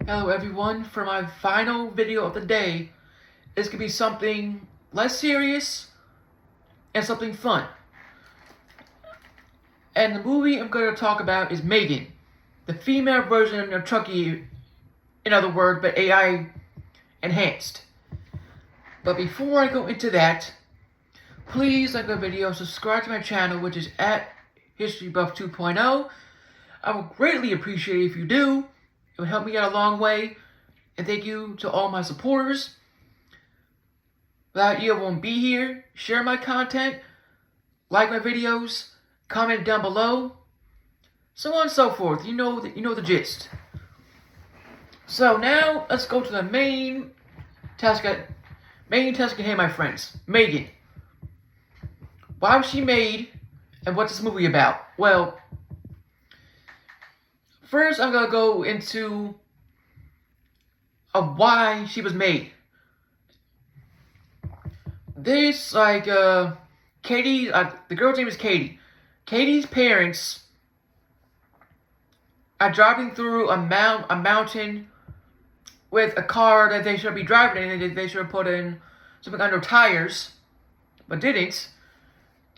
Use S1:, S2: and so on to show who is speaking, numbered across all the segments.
S1: Hello everyone, for my final video of the day, it's going to be something less serious and something fun. And the movie I'm going to talk about is Megan, the female version of Chucky, in other words, but AI enhanced. But before I go into that, please like the video, subscribe to my channel, which is at HistoryBuff 2.0. I would greatly appreciate it if you do. It would help me out a long way. And thank you to all my supporters. Without you, I won't be here. Share my content, like my videos, comment down below, so on and so forth. You know the gist. So now let's go to the main task at hand, my friends. Megan. Why was she made, and what's this movie about? Well, first I'm gonna go into why she was made. This, Katie, the girl's name is Katie. Katie's parents are driving through a mountain with a car that they should be driving in, and they should have put in something under tires, but didn't.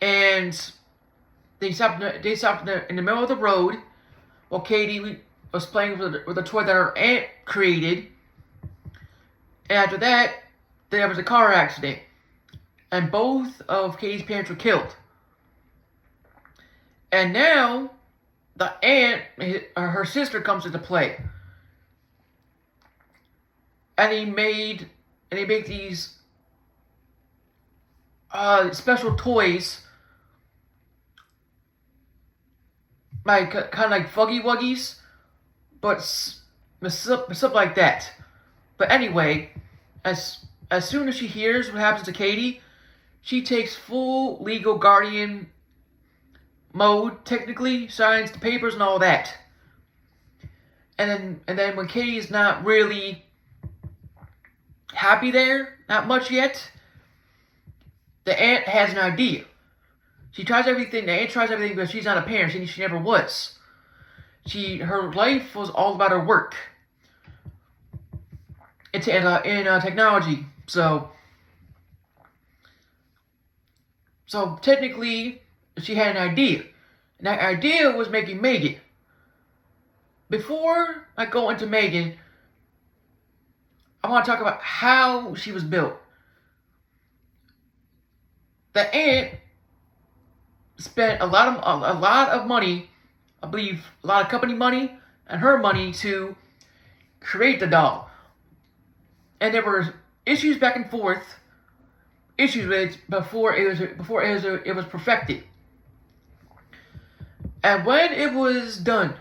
S1: And they stopped in the middle of the road while Katie was playing with a toy that her aunt created. And after that, there was a car accident, and both of Katie's parents were killed. And now, the aunt, her sister, comes into play, and they make these special toys, kind of like Fuggy Wuggies, but stuff like that. But anyway, as soon as she hears what happens to Katie, she takes full legal guardian mode, technically, signs the papers and all that. And then when Katie's not really happy there, not much yet, the aunt has an idea. She tries everything, the aunt tries everything, but she's not a parent, she never was. Her life was all about her work. In technology, so technically, she had an idea, and that idea was making Megan. Before I go into Megan, I want to talk about how she was built. The aunt spent a lot of money, I believe, a lot of company money and her money to create the doll. And there were issues back and forth, issues with it before it was perfected. And when it was done,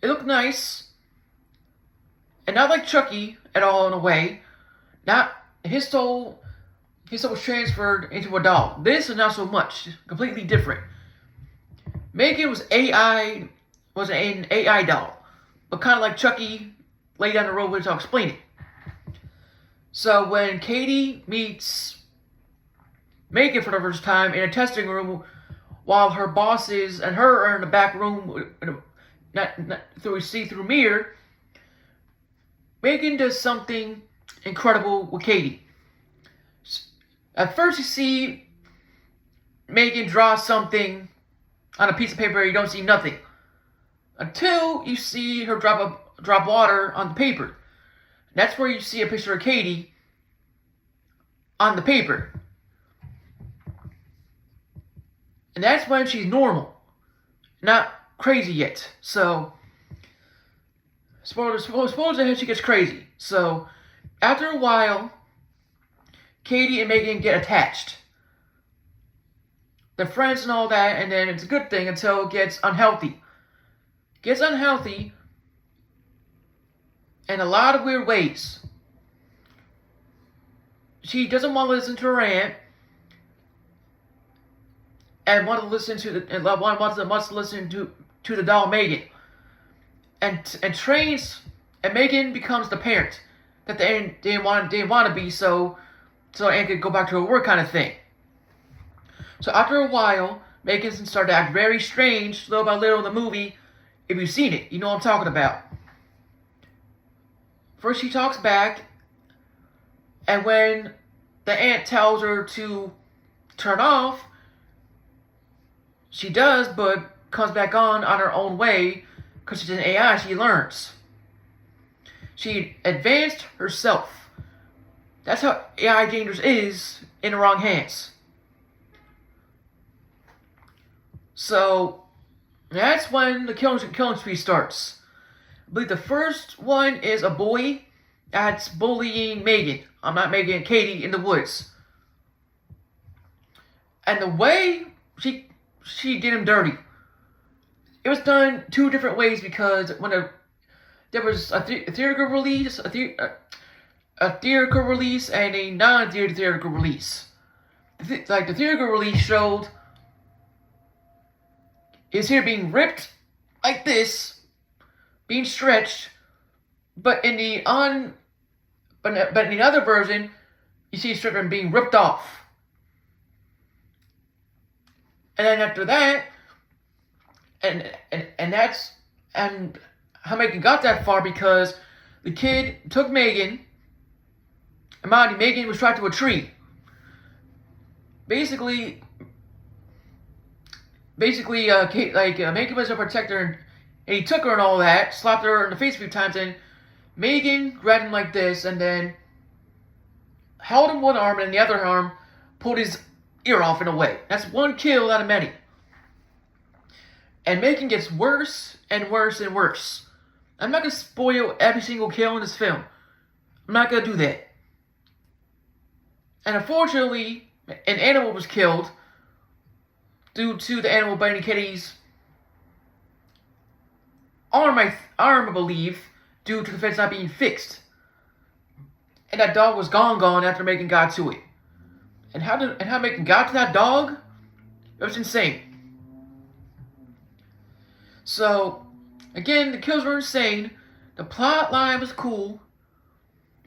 S1: it looked nice, and not like Chucky at all in a way. Not his soul was transferred into a doll. This is not so much, completely different. Megan was an AI doll, but kind of like Chucky. Lay down the road, which I'll explain it. So when Katie meets Megan for the first time in a testing room, while her bosses and her are in the back room, not through a see-through mirror, Megan does something incredible with Katie. At first you see Megan draw something on a piece of paper, you don't see nothing. Until you see her drop water on the paper. That's where you see a picture of Katie on the paper. And that's when she's normal. Not crazy yet. So, suppose that she gets crazy. So, after a while, Katie and Megan get attached. They're friends and all that, and then it's a good thing until it gets unhealthy. Gets unhealthy in a lot of weird ways. She doesn't want to listen to her aunt, and wants to listen to the doll Megan, and trains, and Megan becomes the parent that the aunt didn't want to be, so the aunt could go back to her work, kind of thing. So after a while, Megan started to act very strange, little by little in the movie. If you've seen it, you know what I'm talking about. first she talks back, and when the aunt tells her to turn off, she does, but comes back on her own way because she's an AI. She learns. She advanced herself. That's how AI dangerous is in the wrong hands. So that's when the killing spree starts. I believe the first one is a boy that's bullying Megan. I'm not Megan, Katie in the woods. And the way she did him dirty. It was done two different ways because there was a theatrical release, a theatrical release, and a non-theatrical release. Like the theatrical release showed his hair being ripped like this, being stretched, but in the other version, you see stripping being ripped off. And then after that, and how Megan got that far because the kid took Megan, and mind you, Megan was trapped to a tree. Basically, Megan was a protector, and he took her and all that, slapped her in the face a few times, and Megan grabbed him like this, and then held him one arm, and the other arm pulled his ear off in a way. That's one kill out of many. And Megan gets worse and worse and worse. I'm not going to spoil every single kill in this film. I'm not going to do that. And unfortunately, an animal was killed due to the animal biting Kitty's arm, I believe, due to the fence not being fixed. And that dog was gone after Megan got to it. And how Megan got to that dog, it was insane. So, again, the kills were insane. The plot line was cool.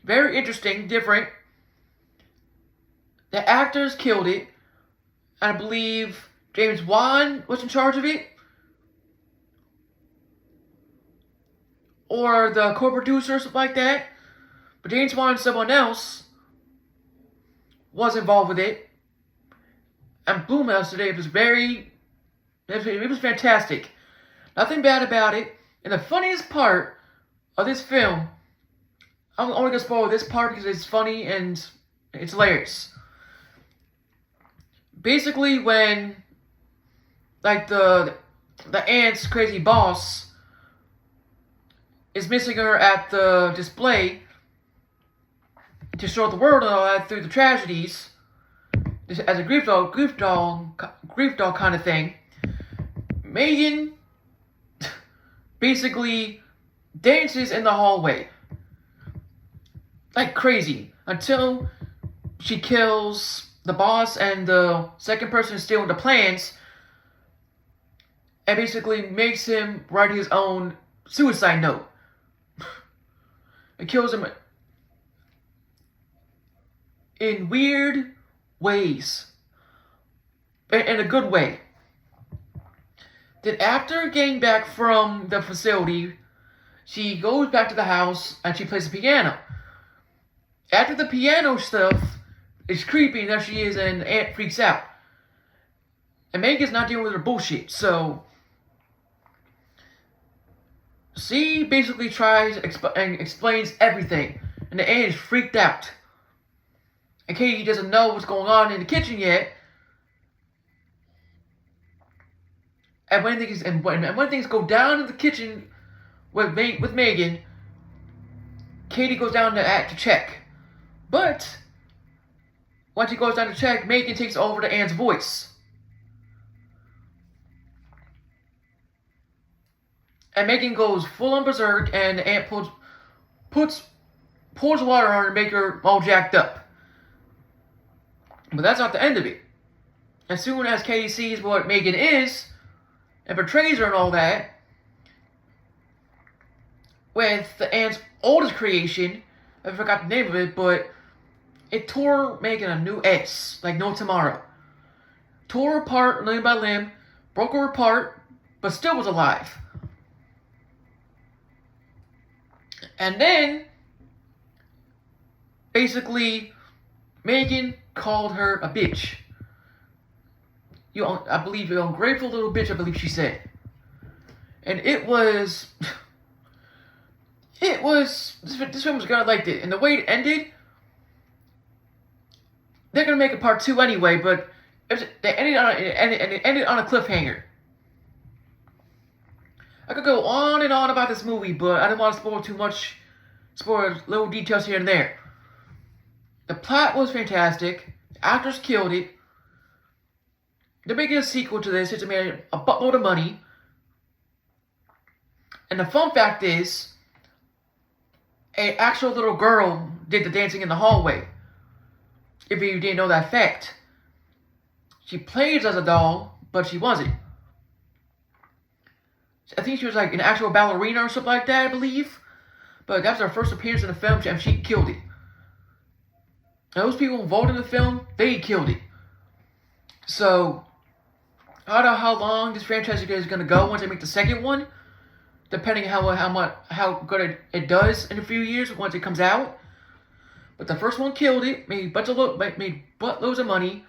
S1: Very interesting, different. The actors killed it. I believe James Wan was in charge of it. Or the co-producer or something like that. But James Wan and someone else was involved with it. And Blumhouse today was it was fantastic. Nothing bad about it. And the funniest part of this film, I'm only going to spoil this part because it's funny and it's hilarious. Basically, when, like, the aunt's crazy boss is missing her at the display to show the world and all that through the tragedies, as a grief doll kind of thing, Megan basically dances in the hallway like crazy until she kills the boss and the second person stealing the plans, and basically makes him write his own suicide note. It kills him in weird ways, in a good way. Then after getting back from the facility, she goes back to the house and she plays the piano. After the piano stuff is creepy, and there she is, and the aunt freaks out. And Megan's not dealing with her bullshit, so she basically tries and explains everything, and the aunt is freaked out. And Katie doesn't know what's going on in the kitchen yet. And when things go down in the kitchen with Megan, Katie goes down to check. But once she goes down to check, Megan takes over the aunt's voice. And Megan goes full on berserk, and the aunt pours water on her to make her all jacked up. But that's not the end of it. As soon as Katie sees what Megan is, and portrays her and all that, with the aunt's oldest creation, I forgot the name of it, but it tore Megan a new S, like no tomorrow. Tore her apart limb by limb, broke her apart, but still was alive. And then, basically, Megan called her a bitch. I believe you ungrateful little bitch, I believe she said. And this film was gonna like it. And the way it ended, they're gonna make a part 2 anyway, but it ended on a cliffhanger. I could go on and on about this movie, but I didn't want to spoil too much, spoil little details here and there. The plot was fantastic. The actors killed it. They're making a sequel to this. It's made a buttload of money. And the fun fact is, an actual little girl did the dancing in the hallway. If you didn't know that fact. She plays as a doll, but she wasn't. I think she was like an actual ballerina or something like that, I believe. But that was her first appearance in the film, and she killed it. Those people involved in the film, they killed it. So, I don't know how long this franchise is going to go once they make the second one. Depending on how good it does in a few years once it comes out. But the first one killed it, made buttloads of money.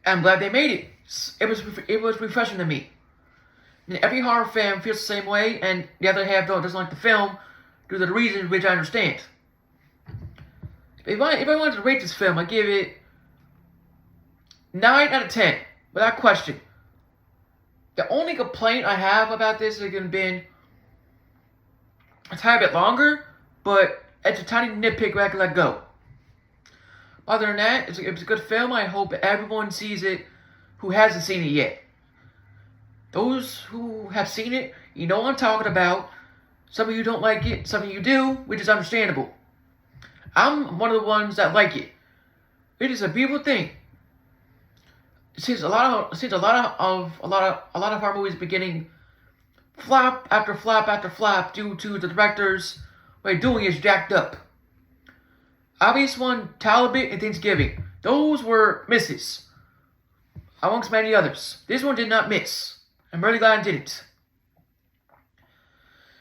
S1: I'm glad they made it. It was refreshing to me. And every horror fan feels the same way, and the other half doesn't like the film due to the reasons which I understand. If I wanted to rate this film, I'd give it 9 out of 10, without question. The only complaint I have about this is going to be a tiny bit longer, but it's a tiny nitpick where I can let go. Other than that, it's a good film. I hope everyone sees it who hasn't seen it yet. Those who have seen it, you know what I'm talking about. Some of you don't like it, some of you do, which is understandable. I'm one of the ones that like it. It is a beautiful thing. Since a lot of horror movies beginning flop after flop after flop due to the directors what they're doing is jacked up. Obvious one, Talbot and Thanksgiving. Those were misses. Amongst many others. This one did not miss. I'm really glad it didn't.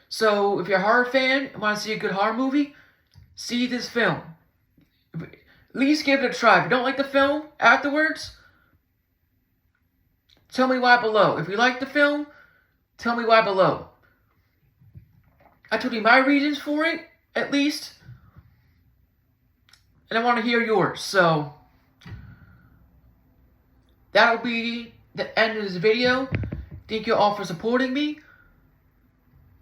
S1: So, if you're a horror fan and want to see a good horror movie, see this film. At least give it a try. If you don't like the film afterwards, tell me why below. If you like the film, tell me why below. I told you my reasons for it, at least. And I want to hear yours. So, that'll be the end of this video. Thank you all for supporting me.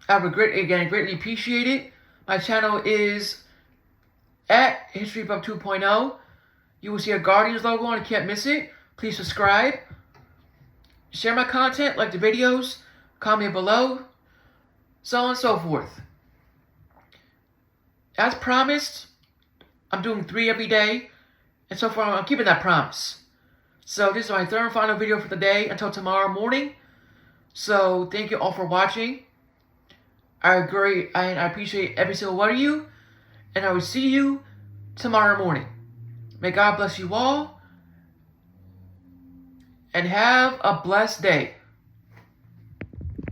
S1: I would greatly appreciate it. My channel is at HistoryBuff 2.0. You will see a Guardians logo on. You can't miss it. Please subscribe. Share my content, like the videos, comment below, so on and so forth. As promised, I'm doing 3 every day, and so far I'm keeping that promise. So this is my third and final video for the day until tomorrow morning. So thank you all for watching. I appreciate every single one of you, and I will see you tomorrow morning. May God bless you all, and have a blessed day.